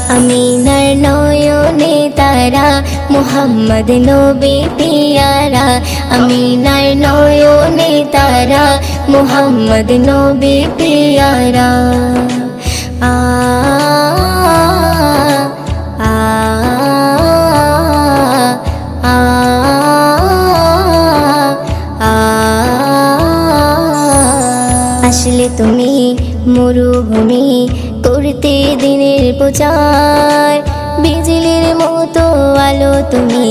আমিনার নয়নে তারা মুহাম্মদ নবী পিয়ারা আমিনার নয়নে তারা মুহাম্মদ নবী পিয়ারা আ আ আ আসলে তুমি মরুভূমি করতে দিনের প্রচার বিজলির মতো আলো তুমি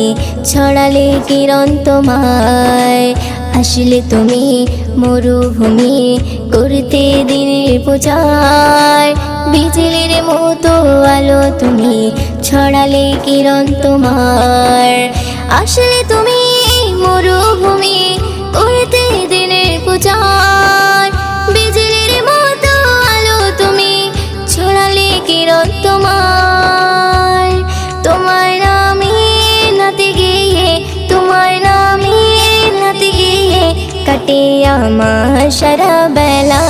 ছড়ালে কিরণ তোমায় আসলে তুমি মরুভূমি করতে দিনের প্রচার বিজলির মতো আলো তুমি ছড়ালে কিরণ তোমার আসলে তুমি মরুভূমি করতে দিনের প্রচার বিজলির মতো আলো তুমি ছড়ালে কিরণ তোমার তোমার নামে নাতে গিয়ে তোমার নামে নাতে গিয়ে কাটে আমার সারা বেলা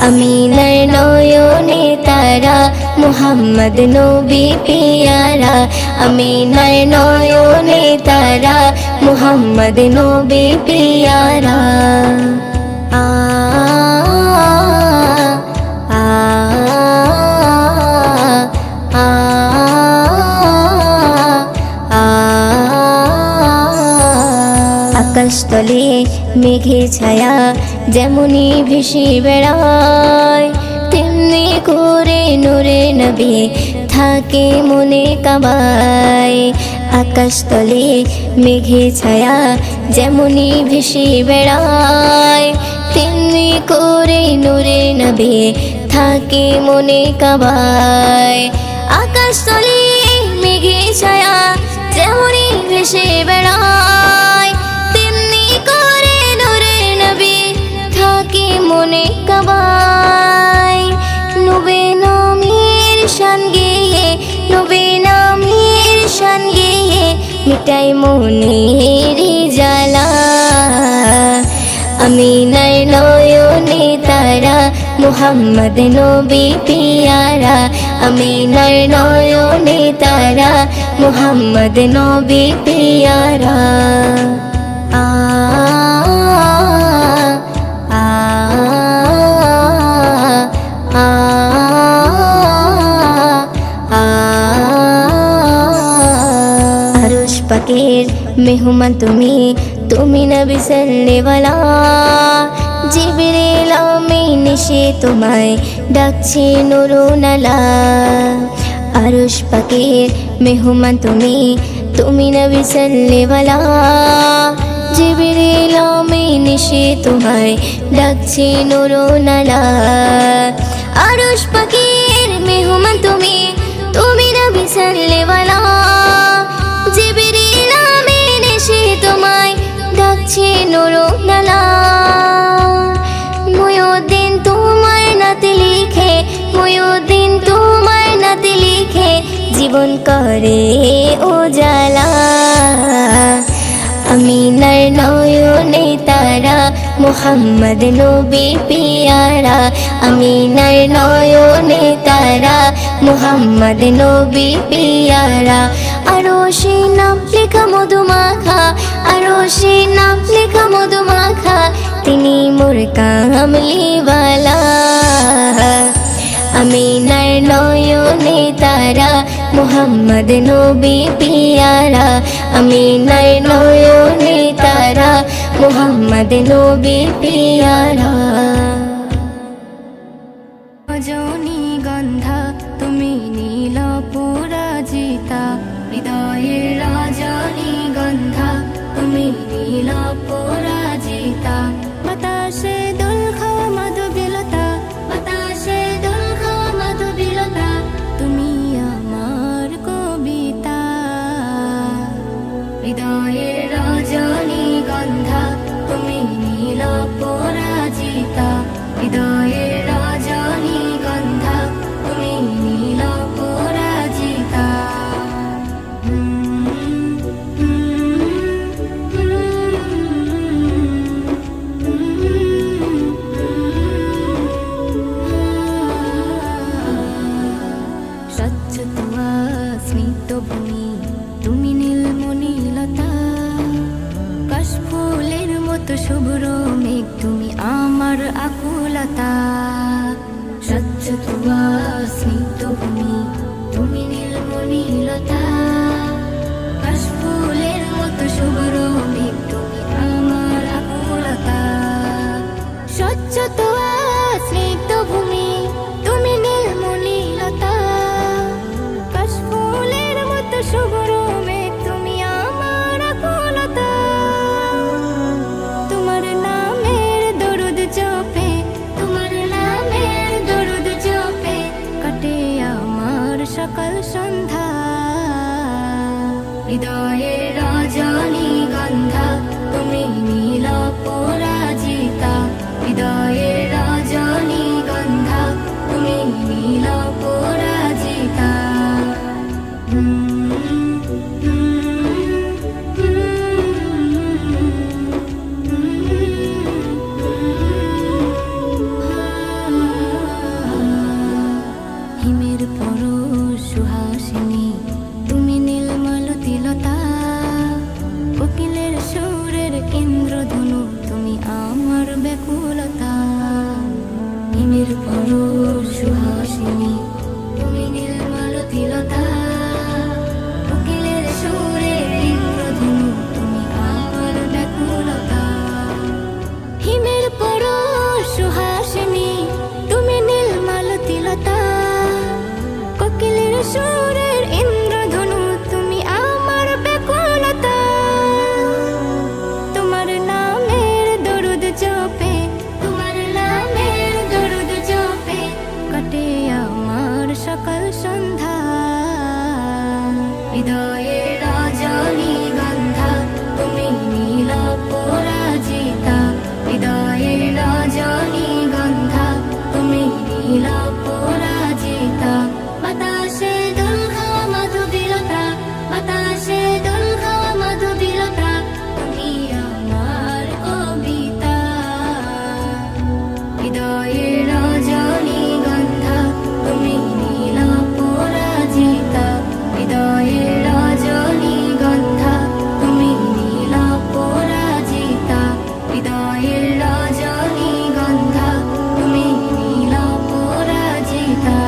আমিনার নয়নে তারা মুহাম্মদ নবী পিয়ারা আমিনার নয়নে তারা মুহাম্মদ নবী পিয়ারা আ আ আ আকাশতলে মেঘে ছায়া যেমনি ভেসে বেড়ায় তেমনি করে নূরে নবী থাকে মনে কাবায় আকাশতলে মেঘে ছায়া যেমনি ভেসে বেড়ায় তেমনি করে নূরে নবী থাকে মনে কাবায় আকাশতলে মেঘে ছায়া যেমনি ভেসে বেড়ায় তেমনি করে নূরে নবী থাকে মনে কাবায় নবী নামের শান গেয়ে নবী নামের শান গেয়ে মিটাই মনের জ্বালা আমিনার নয়নে তারা মুহাম্মদ নবী পিয়ারা আমিনার নয়নে তারা মুহাম্মদ নবী পিয়ারা আ আ আ আরশ পাকের মেহমান তুমি তুমি নবী সাল্লেওয়ালা জিবরিল আমিন এসে তোমায় ডাকছে নুরুনালা আরশ পাকের মেহমান তুমি তুমি নবী সাল্লেওয়ালা জিবরিল আমিন এসে তোমায় ডাকছে নুরুনালা আরশ পাকের মেহমান তুমি তুমি নবী সাল্লেওয়ালা জিবরিল আমিন এসে তোমায় ডাকছে নুরুনালা মুয়ুদ্দিন তোমার নাতে লিখে মুয়ুদ্দিন তোমার নাতে লিখে জীবন করে উজালা আমিনার নয়নে তারা মুহাম্মদ নবী পিয়ারা আমিনার নয়নে তারা মুহাম্মদ নবী পিয়ারা আরশে নাম লেখা মধুমাখা আরশে নাম লেখা মধুমাখা তিনি মোর কামলিওয়ালা আমিনার নয়নে তারা মুহাম্মদ নবী পিয়ারা আমিনার নয়নে তারা মুহাম্মদ নবী পিয়ারা রজনীগন্ধা তুমি নীল পরাজিতা হৃদয়ের রজনীগন্ধা তুমি নীল পরাজিতা বাতাসে দোলখা মাধবীলতা বাতাসে দোলখা মাধবীলতা তুমি আমার কবিতা হৃদয়ের রজনীগন্ধা তুমি নীল পরাজিতা হৃদয়ের রজনীগন্ধা তুমি শুভ্র মেঘ তুমি আমার আকুলতা, স্বচ্ছ তুয়া স্নিগ্ধ ভূমি তুমি নীলমণিলতা, কাশফুলের মতো শুভ্র মেঘ তুমি আমার আকুলতা, স্বচ্ছ তুয়া স্নিগ্ধ ভূমি তুমি নীলমণিলতা, কাশফুলের মতো শুভ্র মেঘ তুমি আমার আকুলতা। তোমার নামের দরুদ জপে, তোমার নামের দরুদ জপে কাটে আমার সকাল সন্ধ্যা, হৃদয়ের রজনীগন্ধা তুমি নীল পরাজিতা, হৃদয়ের রজনীগন্ধা তুমি নীল পরাজিতা। হিমের পরশ সুহাসিনী তুমি নীলমালতিলতা, কোকিলের সুরের ইন্দ্রধনু তুমি আমার ব্যাকুলতা, হিমের পরশ সুহাসিনী তুমি নীলমালতিলতা, কোকিলের সুরের ইন্দ্রধনু তুমি আমার ব্যাকুলতা, হিমের পরশ সুহাসিনী তুমি নীলমালতিলতা, কোকিলের সুরের ইন্দ্রধনু তুমি আমার ব্যাকুলতা। তোমার নামের দরুদ জপে, তোমার নামের দরুদ জপে কাটে আমার সকাল সন্ধ্যা, হৃদয়ের রজনীগন্ধা তুমি নীল পরাজিতা, হৃদয়ের রজনীগন্ধা তুমি নীল পরাজিতা। বাতাসে দোল খাওয়া মাধবীলতা, বাতাসে দোল খাওয়া মাধবীলতা তুমি আমার কবিতা, হৃদয়ের রজনীগন্ধা তুমি নীল পরাজিতা, হৃদয়ের রজনীগন্ধা তুমি নীল পরাজিতা, হৃদয়ের রজনীগন্ধা তুমি নীল পরাজিতা।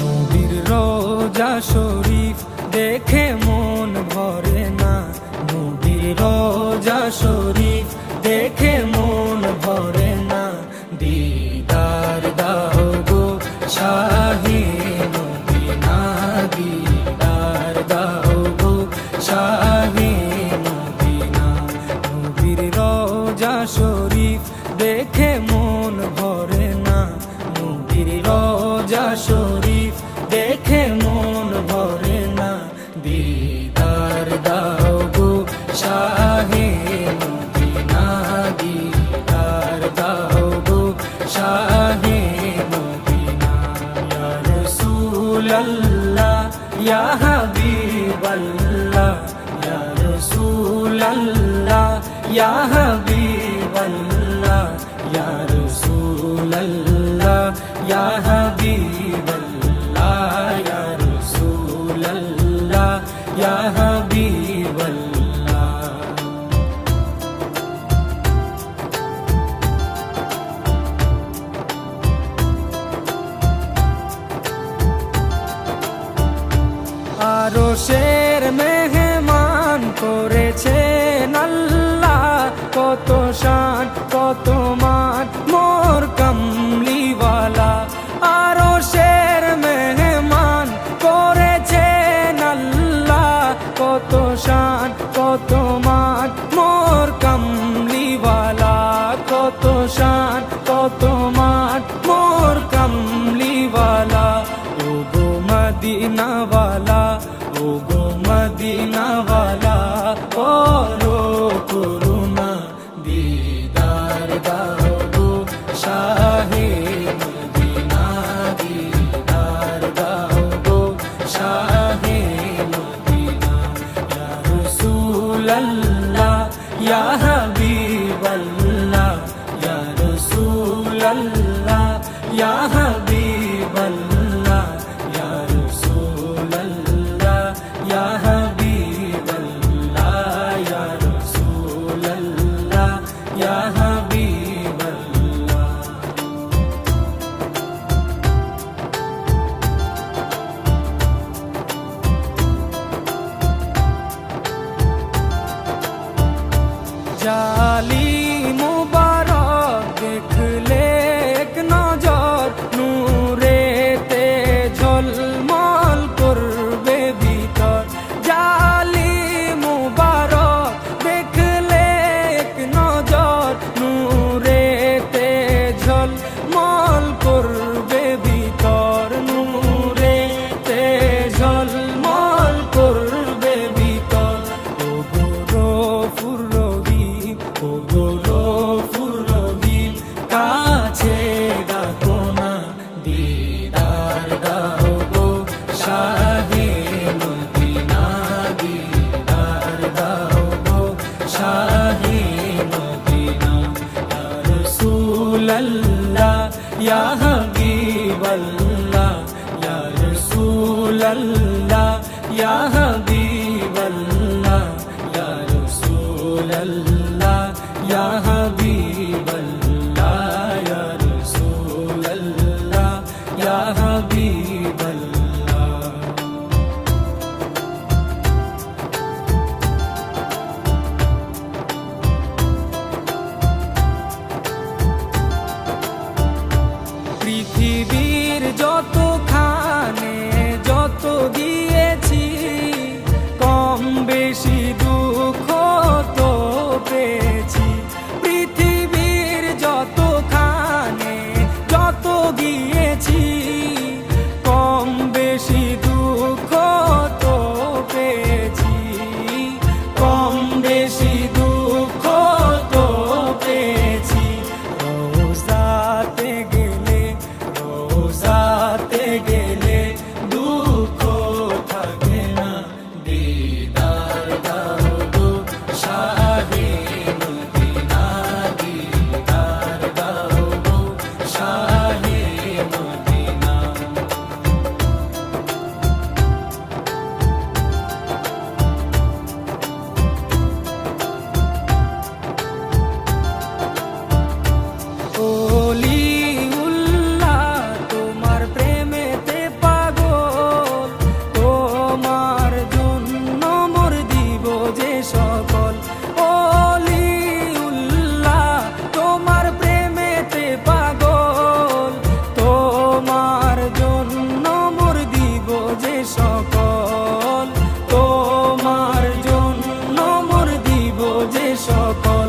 নবীর রোজা শরীফ দেখে মন ভরে না, নবীর রোজা শরীফ দেখে মন ভরে না, দিদার দাও গো শাহে মদিনা, দিদার দাও গো শাহে মদিনা, নবীর রোজা শরীফ দেখে মন ভরে না, নবীর রোজা শরীফ দেখে মন ভরে না, দিদার দাও গো শাহে মদিনা, দিদার দাও গো শাহে মদিনা। ইয়া রাসূলাল্লাহ ইয়া হাবিবাল্লাহ, ইয়া রাসূলাল্লাহ ইয়া হাবিবাল্লাহ, ইয়া রাসূলাল্লাহ ইয়া হাবিবাল্লাহ, ইয়া রাসূলাল্লাহ ইয়া হাবিবাল্লাহ। আরশের মেহমান করেছেন আল্লাহ, কত শান কত মান মোর কামলিওয়ালা, আরশের মেহমান করেছেন আল্লাহ, কত শান কত মান মোর কামলিওয়ালা, কত শান কত মান মোর কামলিওয়ালা। ও গো মদিনাওয়ালা, ও গো মদিনাওয়ালা, করো করুণা, দিদার দাও গো শাহে মদিনা, দিদার রাসূলুল্লাহ ইয়া হাবিবাল্লাহ ইয়া রাসূলুল্লাহ ইয়া হাবিবাল্লাহ ইয়া রাসূলুল্লাহ ইয়া হাবিবাল্লাহ ইয়া রাসূলুল্লাহ ইয়া হাবিবাল্লাহ। জালি মুবারক দেখলে এক নজর নূরেতে ঝলমল করবে ভিতর। জালি মুবারক দেখলে এক নজর নূরেতে ঝলমল করবে ভিতর, নূরেতে ঝলমল করবে ভিতর। ও গফুর রহিম, ও গফুর রহিম, কাছে ডাকো না দিদার দাও গো শাহে মদিনা, দিদার দাও গো শাহে মদিনা। ইয়া রাসূলুল্লাহ ইয়া হাবিবাল্লাহ ইয়া রাসূলুল্লাহ ইয়া হাবিবাল্লাহ ইয়া রাসূলুল্লাহ ইয়া হাবিবাল্লাহ ইয়া রাসূলুল্লাহ ইয়া হাবিবাল্লাহ। পৃথিবীর যতখানে যত গিয়েছি, কম বেশি দুঃখ তো পেয়েছি। পৃথিবীর যতখানে যত গিয়েছি, কম বেশি দুঃখ তো পেয়েছি, কম বেশি দুঃখ তো পেয়েছি। রোজাতে গেলে, রোজাতে গেলে দুঃখ থাকে না, দিদার দাও গো শাহে মদিনা, দিদার দাও গো শাহে মদিনা। ওলিউল্লাহ তোমার প্রেমেতে পাগল, তোমার জন্য মোর দিব যে সকল। ওলিউল্লাহ তোমার প্রেমেতে পাগল, তোমার জন্য মোর দিব যে সকল, তোমার জন্য মোর দিব যে সকল।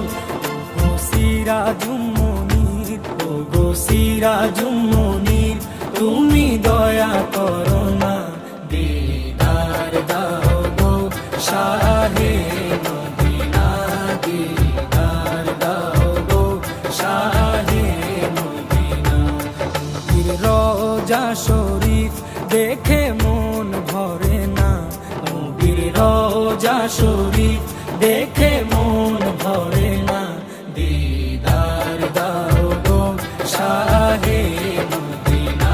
ও সিরাজুম মুনীর, ও গো সিরাজুম মুনীর, তুমি দয়া করো না দিদার দাও গো শাহে মদিনা, দিদার দাও গো শাহে মদিনা। নবীর রওজা শরীফ দেখে মন ভরে না, নবীর রওজা শরীফ দেখে মন ভরে না, দিদার দাও গো শাহে মদিনা,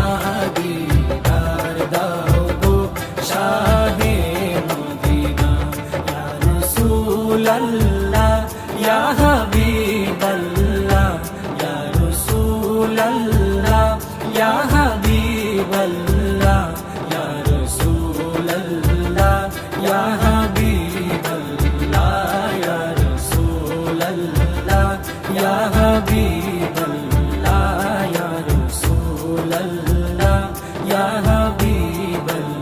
দিদার দাও গো শাহে মদিনা। ইয়া রাসূলুল্লাহ ইয়া হাবিবাল্লাহ ইয়া রাসূলুল্লাহ ইয়া হাবিবাল্লাহ ইয়া রাসূলুল্লাহ ইয়া হাবিবাল্লাহ ইয়া রাসূলুল্লাহ ইয়া হাবিবাল্লাহ ইয়া রাসূলুল্লাহ ইয়া হাবিবাল্লাহ।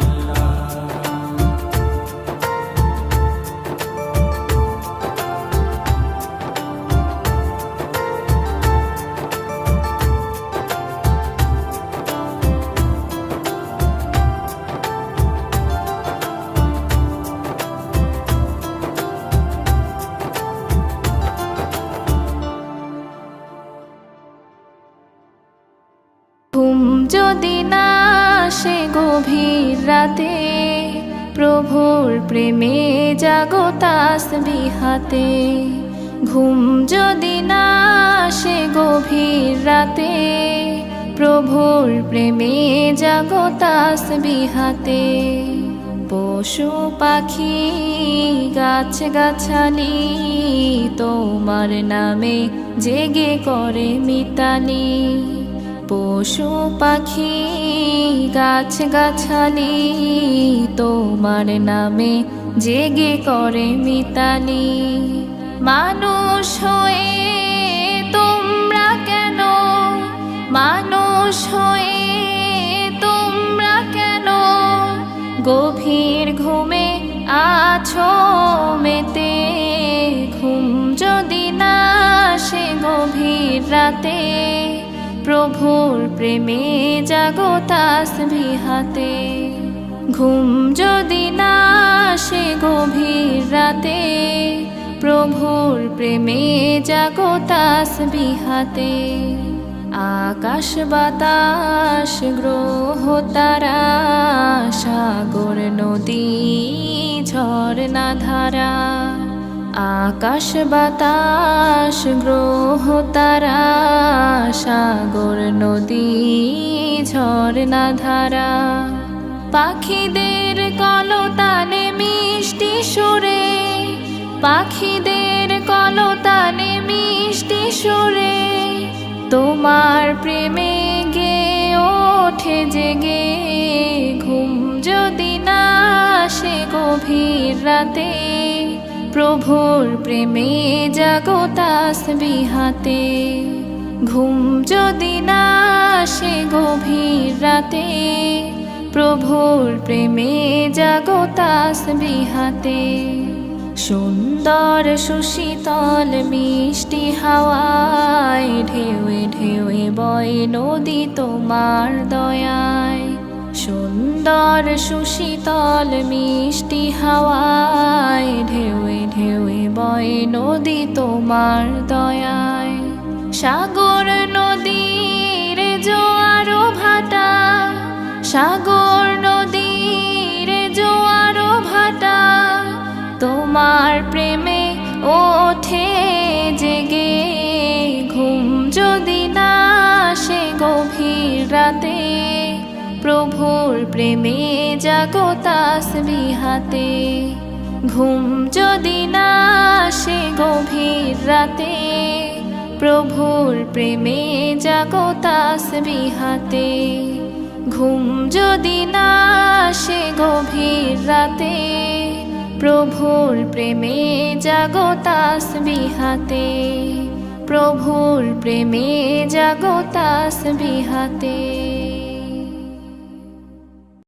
ঘুম যদি না আসে গভীর রাতে, প্রভুর প্রেমে জাগো তাসবিহাতে। ঘুম যদি না আসে গভীর রাতে, প্রভুর প্রেমে জাগো তাসবিহাতে। পশু পাখি গাছ গাছালি তোমার নামে জেগে করে মিতালি। পশু পাখি গাছ গাছালি তোমার নামে জেগে করে মিতালি। মানুষ হয়ে তোমরা কেন, মানুষ হয়ে তোমরা কেন গভীর ঘুমে আছো মেতে। ঘুম যদি না আসে গভীর রাতে, প্রভুর প্রেমে জাগো তাসবিহাতে। ঘুম যদি না আসে গভীর রাতে, প্রভুর প্রেমে জাগো তাসবিহাতে। আকাশ বাতাস গ্রহ তারা, সাগর নদী ঝরনা ধারা। আকাশ বাতাস গ্রহ তারা, সাগর নদী ঝরনা ধারা। পাখিদের কলতানে মিষ্টি সুরে, পাখিদের কলতানে মিষ্টি সুরে তোমার প্রেমে গে ওঠে জেগে। ঘুম যদি না আসে গভীর রাতে, প্রভুর প্রেমে জাগো তাসবিহাতে। ঘুম যদি না আসে গভীর রাতে, প্রভুর প্রেমে জাগো তাসবিহাতে। সুন্দর সুশীতল মিষ্টি হাওয়ায় ঢেউয়ে ঢেউয়ে বয় নদী তোমার দয়ায়। সুন্দর সুশীতল মিষ্টি হাওয়ায় ঢেউয়ে ঢেউয়ে বয় নদী তোমার দয়ায়। সাগর নদীর জোয়ারো ভাটা, সাগর নদীর জোয়ারো ভাটা তোমার প্রেমে ওঠে জেগে। ঘুম যদি না আসে গভীর রাতে, প্রভুর প্রেমে জাগো তাসবিহাতে। ঘুম যদি না আসে গভীর রাতে, প্রভুর প্রেমে জাগো তাসবিহাতে। ঘুম যদি না আসে গভীর রাতে, প্রভুর প্রেমে জাগো তাসবিহাতে। প্রভুর প্রেমে জাগো তাসবিহাতে।